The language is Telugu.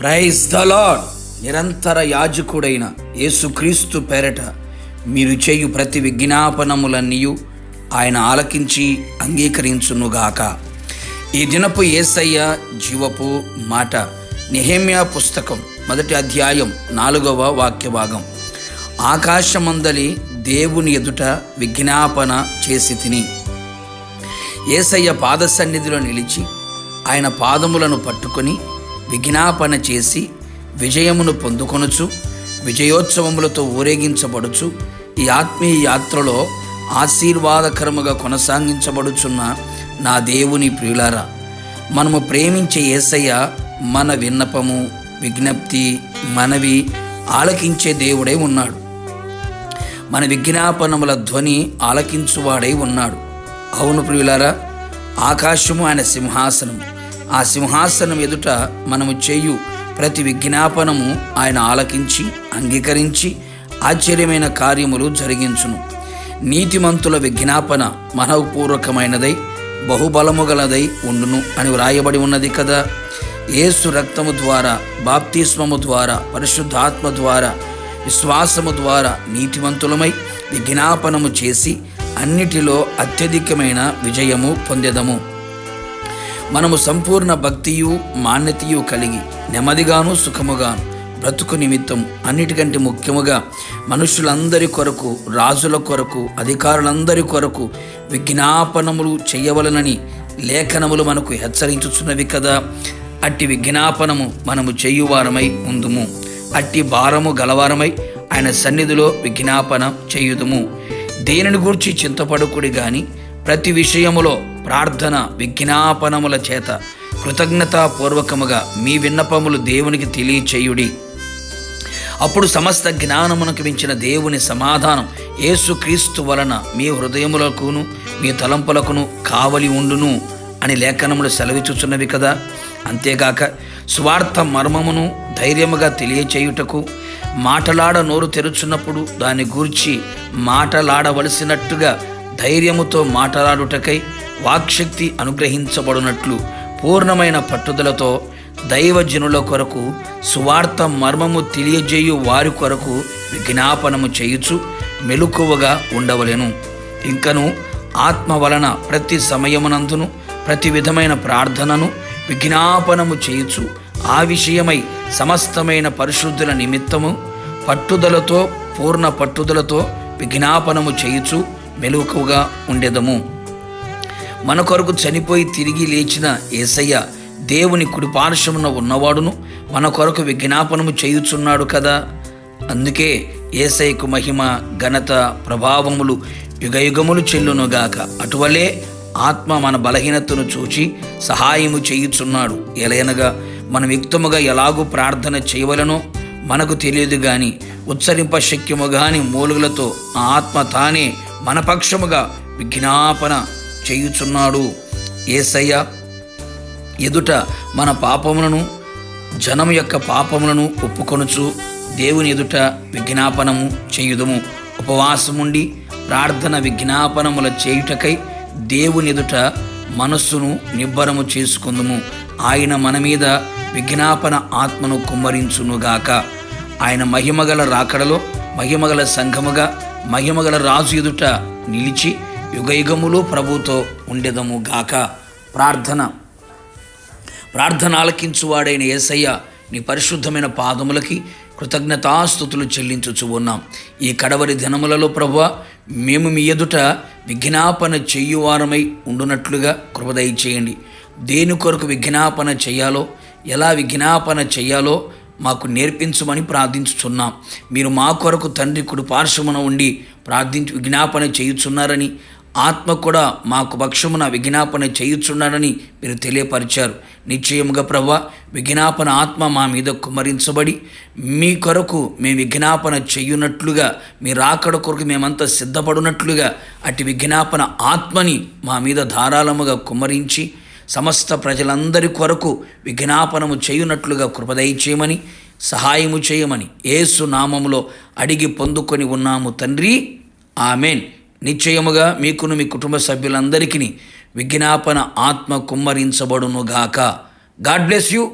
Praise the lord. నిరంతర యాజకుడైన యేసుక్రీస్తు పేరట మీరు చేయు ప్రతి విజ్ఞాపనములన్నీయు ఆయన ఆలకించి అంగీకరించునుగాక. ఈ దినపు యేసయ్య జీవపు మాట నెహెమ్యా పుస్తకం 1వ అధ్యాయం 4వ వాక్య భాగం. ఆకాశమందలి దేవుని ఎదుట విజ్ఞాపన చేసి తిని యేసయ్య పాద సన్నిధిలో నిలిచి ఆయన పాదములను పట్టుకొని విజ్ఞాపన చేసి విజయమును పొందుకొనుచు విజయోత్సవములతో ఊరేగించబడుచు ఈ ఆత్మీయ యాత్రలో ఆశీర్వాదకరముగా కొనసాగించబడుచున్న నా దేవుని ప్రియులారా, మనము ప్రేమించే యేసయ్య మన విన్నపము, విజ్ఞప్తి, మనవి ఆలకించే దేవుడై ఉన్నాడు. మన విజ్ఞాపనముల ధ్వని ఆలకించువాడై ఉన్నాడు. అవును ప్రియులారా, ఆకాశము ఆయన సింహాసనము. ఆ సింహాసనం ఎదుట మనము చేయు ప్రతి విజ్ఞాపనము ఆయన ఆలకించి అంగీకరించి ఆశ్చర్యమైన కార్యములు జరిగించును. నీతిమంతుల విజ్ఞాపన మనఃపూర్వకమైనదై బహుబలము గలదై ఉండును అని వ్రాయబడి ఉన్నది కదా. యేసు రక్తము ద్వారా, బాప్తిస్మము ద్వారా, పరిశుద్ధాత్మ ద్వారా, విశ్వాసము ద్వారా నీతిమంతులమై విజ్ఞాపనము చేసి అన్నిటిలో అత్యధికమైన విజయము పొందెదము. మనము సంపూర్ణ భక్తియు మాన్యతయు కలిగి నెమ్మదిగాను సుఖముగాను బ్రతుకు నిమిత్తం అన్నిటికంటే ముఖ్యముగా మనుషులందరి కొరకు, రాజుల కొరకు, అధికారులందరి కొరకు విజ్ఞాపనములు చేయవలనని లేఖనములు మనకు హెచ్చరించుచున్నవి కదా. అట్టి విజ్ఞాపనము మనము చేయువారమై ఉందుము. అట్టి భారము గలవారమై ఆయన సన్నిధిలో విజ్ఞాపన చేయుదుము. దేనిని గూర్చి చింతపడుకుడి గాని ప్రతి విషయములో ప్రార్థన విజ్ఞాపనముల చేత కృతజ్ఞతాపూర్వకముగా మీ విన్నపములు దేవునికి తెలియచేయుడి. అప్పుడు సమస్త జ్ఞానమునకు మించిన దేవుని సమాధానం యేసుక్రీస్తు వలన మీ హృదయములకును మీ తలంపులకును కావలి ఉండును అని లేఖనములు సెలవిచ్చుచున్నవి కదా. అంతేగాక స్వార్థ మర్మమును ధైర్యముగా తెలియచేయుటకు మాటలాడ నోరు తెరుచున్నప్పుడు దాని గూర్చి మాటలాడవలసినట్టుగా ధైర్యముతో మాట్లాడుటకై వాక్శక్తి అనుగ్రహించబడినట్లు పూర్ణమైన పట్టుదలతో దైవజనుల కొరకు సువార్త మర్మము తెలియజేయు వారి కొరకు విజ్ఞాపనము చేయుచు మెలకువగా ఉండవలెను. ఇంకను ఆత్మ వలన ప్రతి సమయమునందును ప్రతి విధమైన ప్రార్థనను విజ్ఞాపనము చేయుచు ఆ విషయమై సమస్తమైన పరిశుద్ధుల నిమిత్తము పట్టుదలతో, పూర్ణ పట్టుదలతో విజ్ఞాపనము చేయుచు మెలకువగా ఉండెదము. మన కొరకు చనిపోయి తిరిగి లేచిన యేసయ్య దేవుని కుడిపార్శ్వమున ఉన్నవాడును మన కొరకు విజ్ఞాపనము చేయుచున్నాడు కదా. అందుకే యేసయ్యకు మహిమ, ఘనత, ప్రభావములు యుగయుగములు చెల్లునుగాక. అటువలే ఆత్మ మన బలహీనతను చూచి సహాయము చేయుచున్నాడు. ఎలయనగా మనం యుక్తముగా ఎలాగూ ప్రార్థన చేయవలనో మనకు తెలియదు గాని ఉచ్చరింప శక్యము గాని మూలుగులతో ఆ ఆత్మ తానే మన పక్షముగా విజ్ఞాపన చేయుచున్నాడు. యేసయ్య ఎదుట మన పాపములను, జనం యొక్క పాపములను ఒప్పుకొనుచు దేవుని ఎదుట విజ్ఞాపనము చేయుదుము. ఉపవాసముండి ప్రార్థన విజ్ఞాపనముల చేయుటకై దేవుని ఎదుట మనస్సును నిబ్బరము చేసుకుందుము. ఆయన మన మీద విజ్ఞాపన ఆత్మను కుమ్మరించునుగాక. ఆయన మహిమగల రాకడలో మహిమగల సంఘముగా మహిమగల రాజు ఎదుట నిలిచి యుగయుగములు ప్రభుతో ఉండెదము గాక. ప్రార్థన ఆలకించువాడైన యేసయ్య నీ పరిశుద్ధమైన పాదములకి కృతజ్ఞతాస్తుతులు చెల్లించుచు ఉన్నాం. ఈ కడవరి దినములలో ప్రభువా, మేము మీ ఎదుట విజ్ఞాపన చేయువారమై ఉండునట్లుగా కృప దయచేయండి. దేని కొరకు విజ్ఞాపన చేయాలో, ఎలా విజ్ఞాపన చేయాలో మాకు నేర్పించమని ప్రార్థించుచున్నాం. మీరు మా కొరకు తండ్రి కుడి పార్శ్వమున ఉండి విజ్ఞాపన చేయుచున్నారని, ఆత్మ కూడా మాకు పక్షమున విజ్ఞాపన చేయుచున్నారని మీరు తెలియపరిచారు. నిశ్చయముగా ప్రభువా, విజ్ఞాపన ఆత్మ మా మీద కుమ్మరించబడి మీ కొరకు మేము విజ్ఞాపన చేయునట్లుగా, మీ రాకడ కొరకు మేమంతా సిద్ధపడినట్లుగా అట్టి విజ్ఞాపన ఆత్మని మా మీద ధారాళముగా కుమ్మరించి సమస్త ప్రజలందరి కొరకు విజ్ఞాపనము చేయునట్లుగా కృపదయచేయమని, సహాయము చేయమని యేసు నామములో అడిగి పొందుకొని ఉన్నాము తండ్రి. ఆమెన్. నిశ్చయముగా మీకును మీ కుటుంబ సభ్యులందరికీ విజ్ఞాపన ఆత్మ కుమ్మరించబడునుగాక. God bless you.